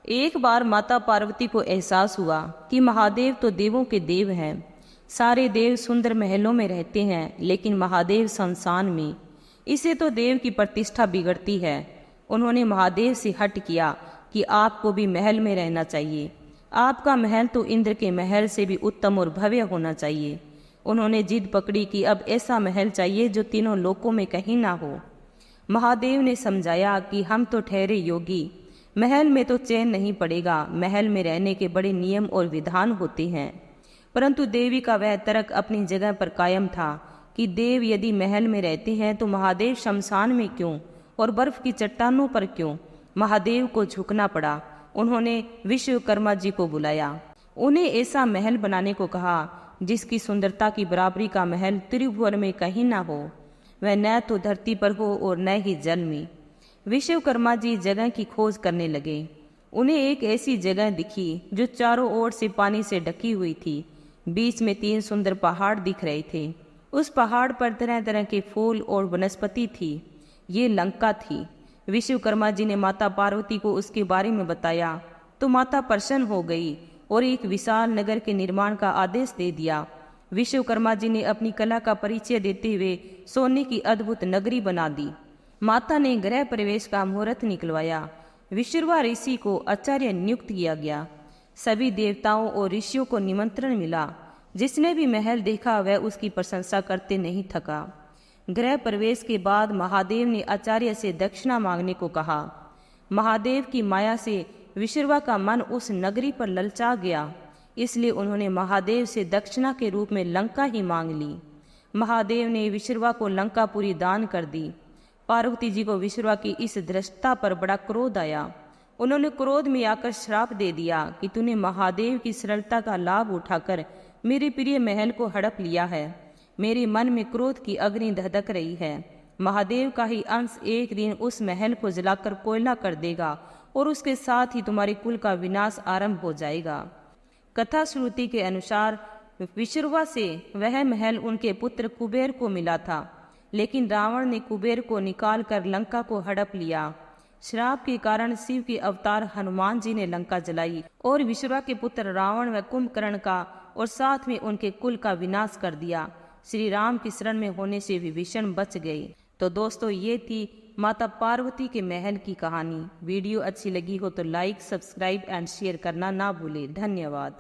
एक बार माता पार्वती को एहसास हुआ कि महादेव तो देवों के देव हैं। सारे देव सुंदर महलों में रहते हैं, लेकिन महादेव शमशान में। इसे तो देव की प्रतिष्ठा बिगड़ती है। उन्होंने महादेव से हट किया कि आपको भी महल में रहना चाहिए। आपका महल तो इंद्र के महल से भी उत्तम और भव्य होना चाहिए। उन्होंने जिद पकड़ी कि अब ऐसा महल चाहिए जो तीनों लोकों में कहीं ना हो। महादेव ने समझाया कि हम तो ठहरे योगी, महल में तो चैन नहीं पड़ेगा। महल में रहने के बड़े नियम और विधान होते हैं। परंतु देवी का वह तर्क अपनी जगह पर कायम था कि देव यदि महल में रहते हैं तो महादेव शमशान में क्यों और बर्फ की चट्टानों पर क्यों। महादेव को झुकना पड़ा। उन्होंने विश्वकर्मा जी को बुलाया। उन्हें ऐसा महल बनाने को कहा जिसकी सुंदरता की बराबरी का महल त्रिभुवन में कहीं ना हो। वह न तो धरती पर हो और न ही जल में। विश्वकर्मा जी जगह की खोज करने लगे। उन्हें एक ऐसी जगह दिखी जो चारों ओर से पानी से ढकी हुई थी। बीच में 3 सुंदर पहाड़ दिख रहे थे। उस पहाड़ पर तरह तरह के फूल और वनस्पति थी। ये लंका थी। विश्वकर्मा जी ने माता पार्वती को उसके बारे में बताया तो माता प्रसन्न हो गई और एक विशाल नगर के निर्माण का आदेश दे दिया। विश्वकर्मा जी ने अपनी कला का परिचय देते हुए सोने की अद्भुत नगरी बना दी। माता ने गृह प्रवेश का मुहूर्त निकलवाया। विश्रवा ऋषि को आचार्य नियुक्त किया गया। सभी देवताओं और ऋषियों को निमंत्रण मिला। जिसने भी महल देखा वह उसकी प्रशंसा करते नहीं थका। गृह प्रवेश के बाद महादेव ने आचार्य से दक्षिणा मांगने को कहा। महादेव की माया से विश्रवा का मन उस नगरी पर ललचा गया, इसलिए उन्होंने महादेव से दक्षिणा के रूप में लंका ही मांग ली। महादेव ने विश्रवा को लंकापुरी दान कर दी। पार्वती जी को विश्रवा की इस धृष्टता पर बड़ा क्रोध आया। उन्होंने क्रोध में आकर श्राप दे दिया कि तूने महादेव की सरलता का लाभ उठाकर मेरे प्रिय महल को हड़प लिया है। मेरे मन में क्रोध की अग्नि धधक रही है। महादेव का ही अंश एक दिन उस महल को जलाकर कोयला कर देगा और उसके साथ ही तुम्हारे कुल का विनाश आरंभ हो जाएगा। कथा श्रुति के अनुसार विश्रवा से वह महल उनके पुत्र कुबेर को मिला था, लेकिन रावण ने कुबेर को निकाल कर लंका को हड़प लिया। श्राप के कारण शिव के अवतार हनुमान जी ने लंका जलाई और विश्रवा के पुत्र रावण व कुंभकर्ण का और साथ में उनके कुल का विनाश कर दिया। श्री राम की शरण में होने से विभीषण बच गए। तो दोस्तों, ये थी माता पार्वती के महल की कहानी। वीडियो अच्छी लगी हो तो लाइक, सब्सक्राइब एंड शेयर करना ना भूले। धन्यवाद।